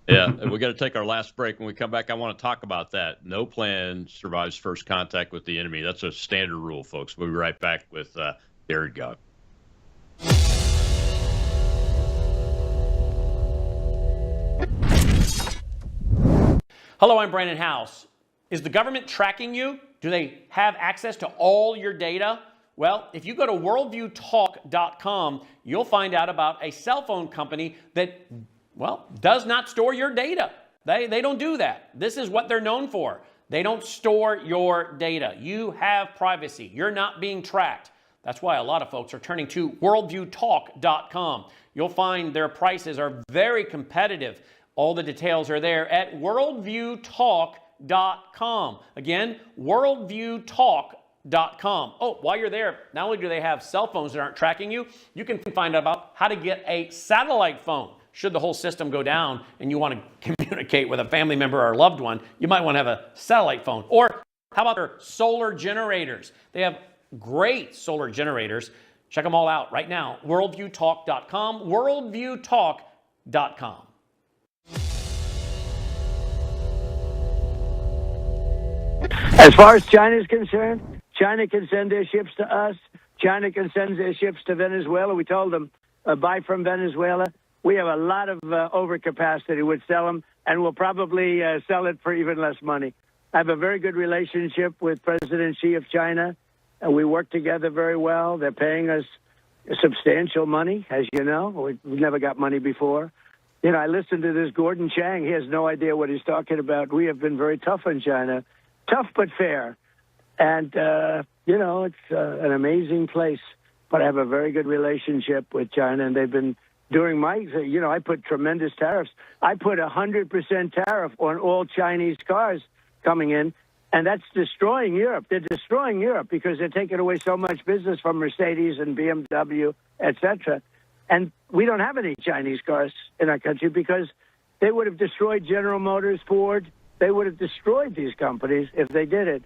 Yeah, and we got to take our last break. When we come back, I want to talk about that. No plan survives first contact with the enemy. That's a standard rule, folks. We'll be right back with Jared Gog. Hello, I'm Brandon House. Is the government tracking you? Do they have access to all your data? Well, if you go to worldviewtalk.com, you'll find out about a cell phone company that, does not store your data. They don't do that. This is what they're known for. They don't store your data. You have privacy. You're not being tracked. That's why a lot of folks are turning to worldviewtalk.com. You'll find their prices are very competitive. All the details are there at worldviewtalk.com. Again, worldviewtalk.com. Oh, while you're there, not only do they have cell phones that aren't tracking you, you can find out about how to get a satellite phone. Should the whole system go down and you want to communicate with a family member or a loved one, you might want to have a satellite phone. Or how about their solar generators? They have great solar generators. Check them all out right now. Worldviewtalk.com, worldviewtalk.com. As far as China is concerned, China can send their ships to us. China can send their ships to Venezuela. We told them, buy from Venezuela. We have a lot of overcapacity. We'd sell them, and we'll probably sell it for even less money. I have a very good relationship with President Xi of China, and we work together very well. They're paying us substantial money, as you know. We've never got money before. I listened to this Gordon Chang. He has no idea what he's talking about. We have been very tough on China. Tough but fair. And, it's an amazing place. But I have a very good relationship with China, and they've been during my, I put tremendous tariffs. I put 100% tariff on all Chinese cars coming in, and that's destroying Europe. They're destroying Europe because they're taking away so much business from Mercedes and BMW, etc. And we don't have any Chinese cars in our country because they would have destroyed General Motors, Ford. They would have destroyed these companies if they did it.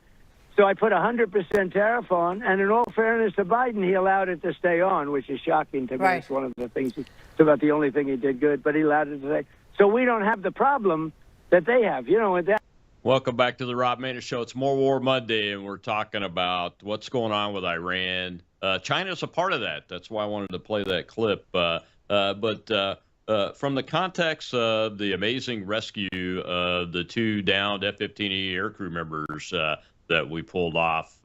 So I put 100% tariff on, and in all fairness to Biden, he allowed it to stay on, which is shocking to me. Right. It's one of the things, it's about the only thing he did good, but he allowed it to stay. So we don't have the problem that they have, with that. Welcome back to the Rob Maness Show. It's More War Monday, and we're talking about what's going on with Iran. China's a part of that. That's why I wanted to play that clip. But from the context of the amazing rescue of the 2 downed F-15E aircrew members that we pulled off,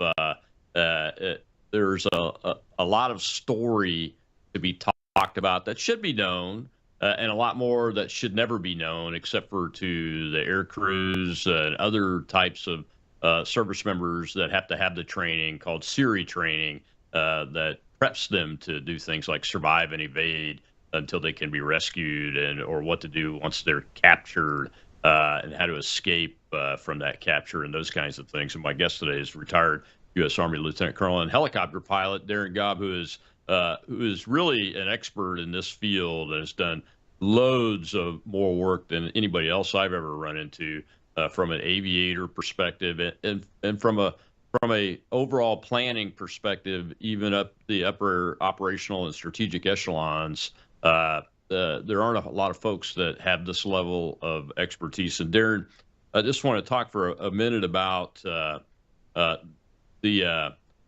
there's a lot of story to be talked about that should be known. And a lot more that should never be known, except for to the air crews and other types of service members that have to have the training called Siri training that preps them to do things like survive and evade until they can be rescued, or what to do once they're captured, and how to escape from that capture and those kinds of things. And my guest today is retired U.S. Army Lieutenant Colonel and helicopter pilot Darren Gobb, who is really an expert in this field and has done loads of more work than anybody else I've ever run into from an aviator perspective and from a overall planning perspective, even up the upper operational and strategic echelons. There aren't a lot of folks that have this level of expertise. And Darren, I just want to talk for a minute about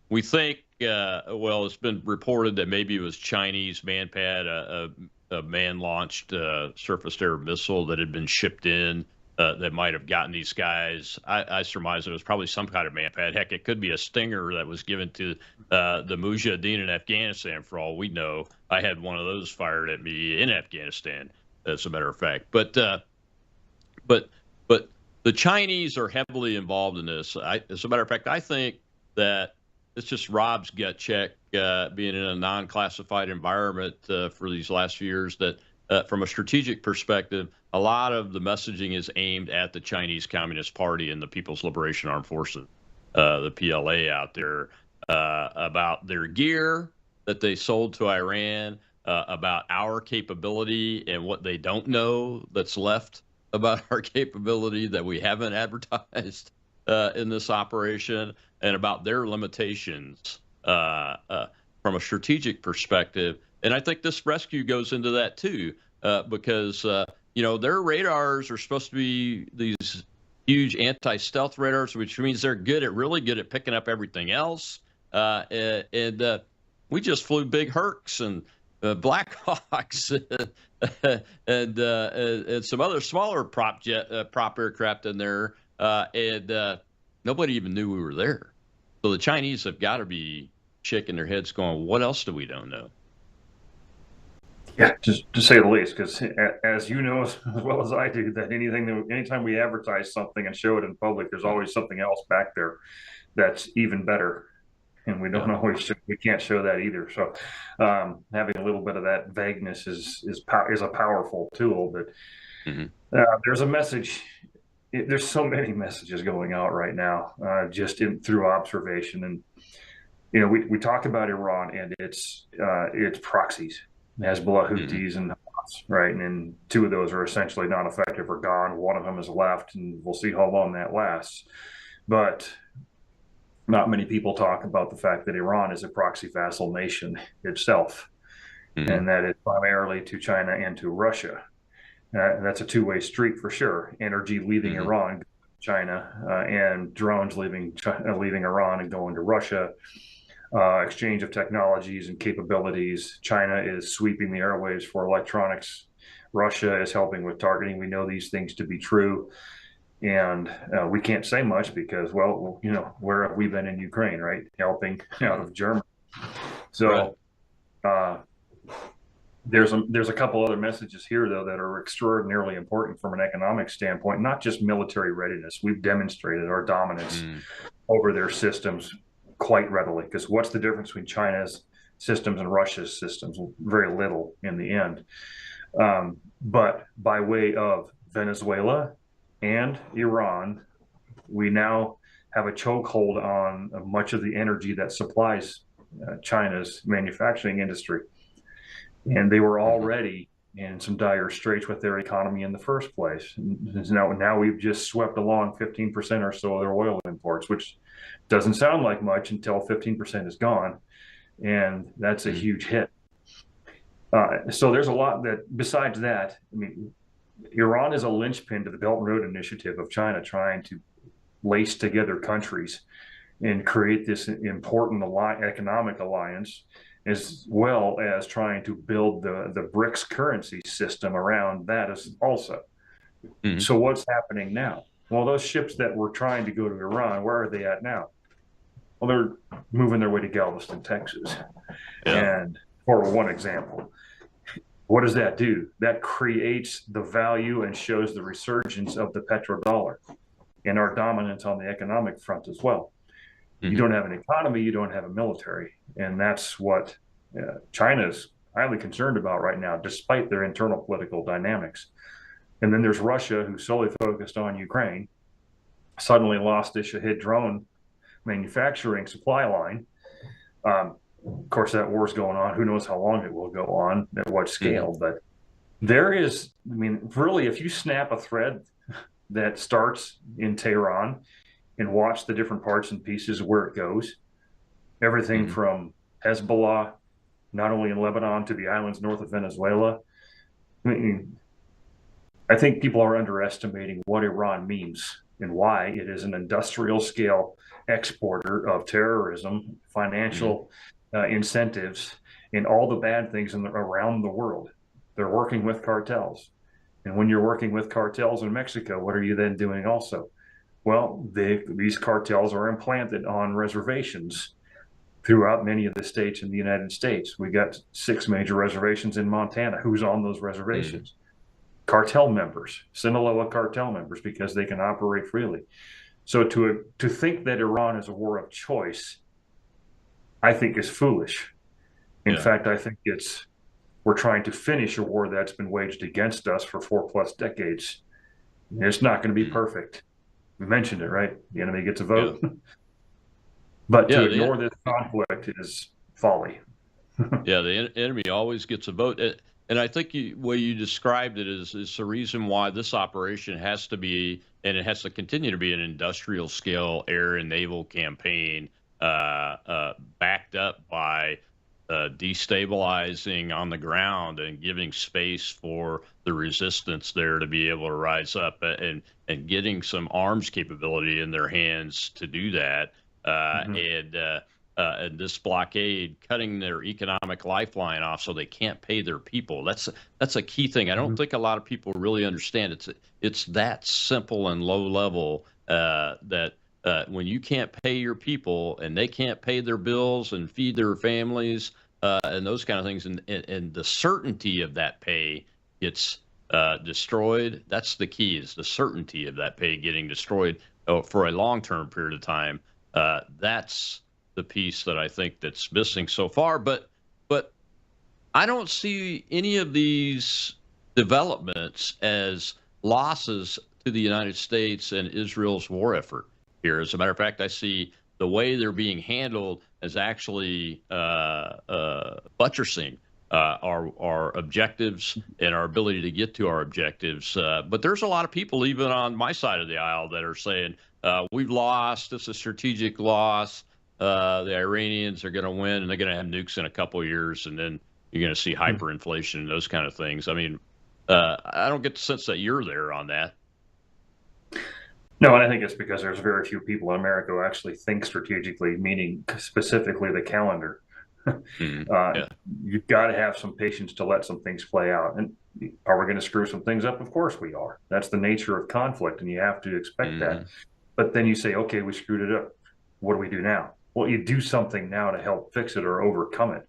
we think, it's been reported that maybe it was Chinese Manpad, a man-launched surface-to-air missile that had been shipped in that might have gotten these guys. I surmise it was probably some kind of Manpad. Heck, it could be a Stinger that was given to the Mujahideen in Afghanistan, for all we know. I had one of those fired at me in Afghanistan, as a matter of fact. But the Chinese are heavily involved in this. As a matter of fact, I think that it's just Rob's gut check, being in a non-classified environment for these last few years, that from a strategic perspective, a lot of the messaging is aimed at the Chinese Communist Party and the People's Liberation Armed Forces, the PLA out there, about their gear that they sold to Iran, about our capability and what they don't know that's left about our capability that we haven't advertised in this operation, and about their limitations from a strategic perspective. And I think this rescue goes into that too, because their radars are supposed to be these huge anti-stealth radars, which means they're really good at picking up everything else. And we just flew Big Hercs and Black Hawks and some other smaller prop aircraft in there, and nobody even knew we were there. So the Chinese have got to be shaking their heads going, what else do we don't know? Yeah, just to say the least, because as you know as well as I do, that anytime we advertise something and show it in public, there's always something else back there that's even better. And we don't always, we can't show that either. So having a little bit of that vagueness is a powerful tool. But there's a message. There's so many messages going out right now, just through observation. And we talk about Iran and its proxies, Hezbollah, Houthis, and Hamas, right? And 2 of those are essentially not effective or gone. One of them is left, and we'll see how long that lasts. But not many people talk about the fact that Iran is a proxy vassal nation itself, and that it's primarily to China and to Russia. And that's a two-way street for sure. Energy leaving Iran, China, and drones leaving Iran and going to Russia. Exchange of technologies and capabilities. China is sweeping the airwaves for electronics. Russia is helping with targeting. We know these things to be true. And we can't say much because, where have we been in Ukraine, right? Helping out of Germany. So There's a couple other messages here, though, that are extraordinarily important from an economic standpoint, not just military readiness. We've demonstrated our dominance over their systems quite readily, because what's the difference between China's systems and Russia's systems? Very little in the end. But by way of Venezuela and Iran, we now have a chokehold on much of the energy that supplies China's manufacturing industry. And they were already in some dire straits with their economy in the first place. And now we've just swept along 15% or so of their oil imports, which doesn't sound like much until 15% is gone. And that's a huge hit. So there's a lot that, besides that, I mean, Iran is a linchpin to the Belt and Road Initiative of China, trying to lace together countries and create this important economic alliance, as well as trying to build the BRICS currency system around that as also. So what's happening now? Well, those ships that were trying to go to Iran, where are they at now? Well, they're moving their way to Galveston, Texas. And for one example, what does that do? That creates the value and shows the resurgence of the petrodollar and our dominance on the economic front as well. You don't have an economy, you don't have a military. And that's what China is highly concerned about right now, despite their internal political dynamics. And then there's Russia, who's solely focused on Ukraine, suddenly lost the Shahid drone manufacturing supply line. Of course, that war's going on. Who knows how long it will go on, at what scale. But there is, I mean, really, if you snap a thread that starts in Tehran and watch the different parts and pieces of where it goes, everything from Hezbollah, not only in Lebanon, to the islands north of Venezuela. I mean, I think people are underestimating what Iran means and why it is an industrial scale exporter of terrorism, financial incentives, and all the bad things around the world. They're working with cartels. And when you're working with cartels in Mexico, what are you then doing also? Well, these cartels are implanted on reservations throughout many of the states in the United States. We got 6 major reservations in Montana. Who's on those reservations? Cartel members, Sinaloa cartel members, because they can operate freely. So to think that Iran is a war of choice, I think is foolish. In fact, I think we're trying to finish a war that's been waged against us for 4+ decades. And it's not going to be perfect. We mentioned it, right? The enemy gets a vote. But to ignore this conflict is folly. The enemy always gets a vote. And I think the way you described it is the reason why this operation has to be, and it has to continue to be, an industrial scale air and naval campaign backed up by destabilizing on the ground and giving space for the resistance there to be able to rise up, and getting some arms capability in their hands to do that. And this blockade, cutting their economic lifeline off so they can't pay their people. That's a key thing. I don't think a lot of people really understand. It's that simple and low level that when you can't pay your people and they can't pay their bills and feed their families and those kind of things, and the certainty of that pay gets destroyed. That's the key, is the certainty of that pay getting destroyed for a long-term period of time. That's the piece that I think that's missing so far. But I don't see any of these developments as losses to the United States and Israel's war effort here. As a matter of fact, I see the way they're being handled as actually buttressing our objectives and our ability to get to our objectives. But there's a lot of people, even on my side of the aisle, that are saying, we've lost, it's a strategic loss. The Iranians are going to win, and they're going to have nukes in a couple of years, and then you're going to see hyperinflation and those kind of things. I mean, I don't get the sense that you're there on that. No, and I think it's because there's very few people in America who actually think strategically, meaning specifically the calendar. You've got to have some patience to let some things play out. And are we going to screw some things up? Of course we are. That's the nature of conflict, and you have to expect that. But then you say, okay, we screwed it up. What do we do now? Well, you do something now to help fix it or overcome it.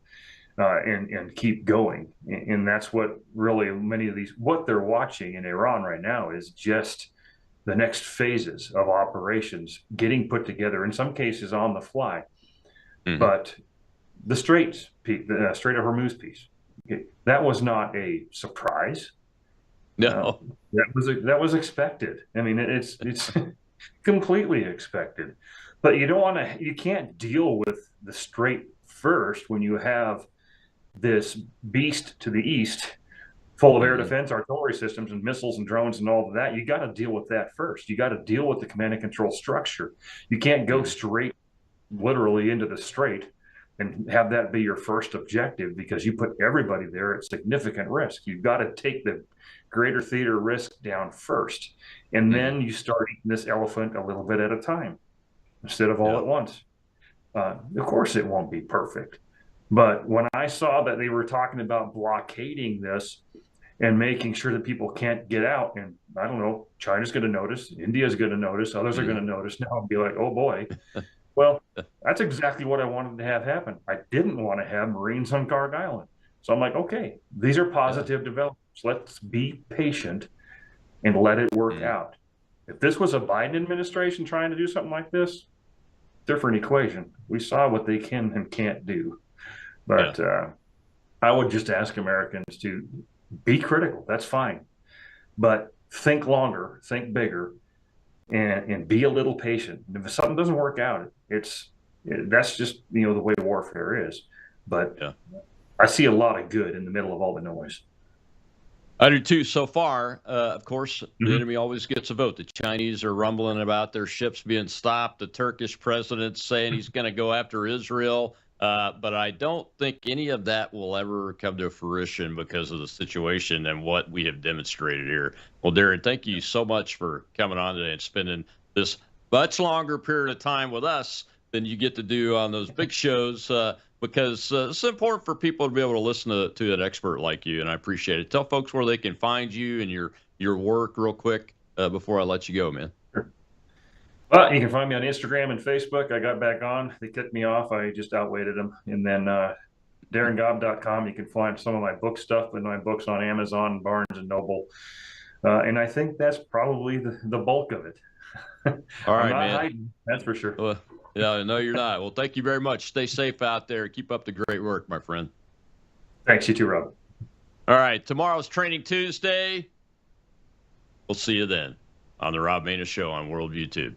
and keep going. And that's what really many of these, what they're watching in Iran right now is just the next phases of operations getting put together, in some cases on the fly. But the Strait of Hormuz piece, that was not a surprise. No. That was expected. I mean, it's completely expected. But you can't deal with the Strait first when you have this beast to the east full of air defense, artillery systems, and missiles and drones and all of that. You got to deal with that first. You got to deal with the command and control structure. You can't go straight, literally, into the Strait and have that be your first objective, because you put everybody there at significant risk. You've got to take the greater theater risk down first, and then you start eating this elephant a little bit at a time instead of all at once. Of course, it won't be perfect. But when I saw that they were talking about blockading this and making sure that people can't get out, and I don't know, China's going to notice, India's going to notice, others are going to notice now and be like, oh boy. Well, that's exactly what I wanted to have happen. I didn't want to have Marines on Guard Island. So I'm like, okay, these are positive developments. Let's be patient and let it work out. If this was a Biden administration trying to do something like this, different equation. We saw what they can and can't do. But I would just ask Americans to be critical. That's fine. But think longer, think bigger, and be a little patient. And if something doesn't work out, that's just, the way warfare is. But I see a lot of good in the middle of all the noise. I do too. So far, of course, the enemy always gets a vote. The Chinese are rumbling about their ships being stopped. The Turkish president's saying he's going to go after Israel. But I don't think any of that will ever come to fruition because of the situation and what we have demonstrated here. Well, Darren, thank you so much for coming on today and spending this much longer period of time with us than you get to do on those big shows, because it's important for people to be able to listen to an expert like you, and I appreciate it. Tell folks where they can find you and your work real quick before I let you go, man. Well, you can find me on Instagram and Facebook. I got back on. They kicked me off. I just outweighted them. And then DarrenGobb.com. You can find some of my book stuff and my books on Amazon, Barnes & Noble. And I think that's probably the bulk of it. All right, I'm not man. hiding, that's for sure. Well, yeah, no, you're not. Well, thank you very much. Stay safe out there. Keep up the great work, my friend. Thanks, you too, Rob. All right, tomorrow's Training Tuesday. We'll see you then on the Rob Maness Show on World YouTube.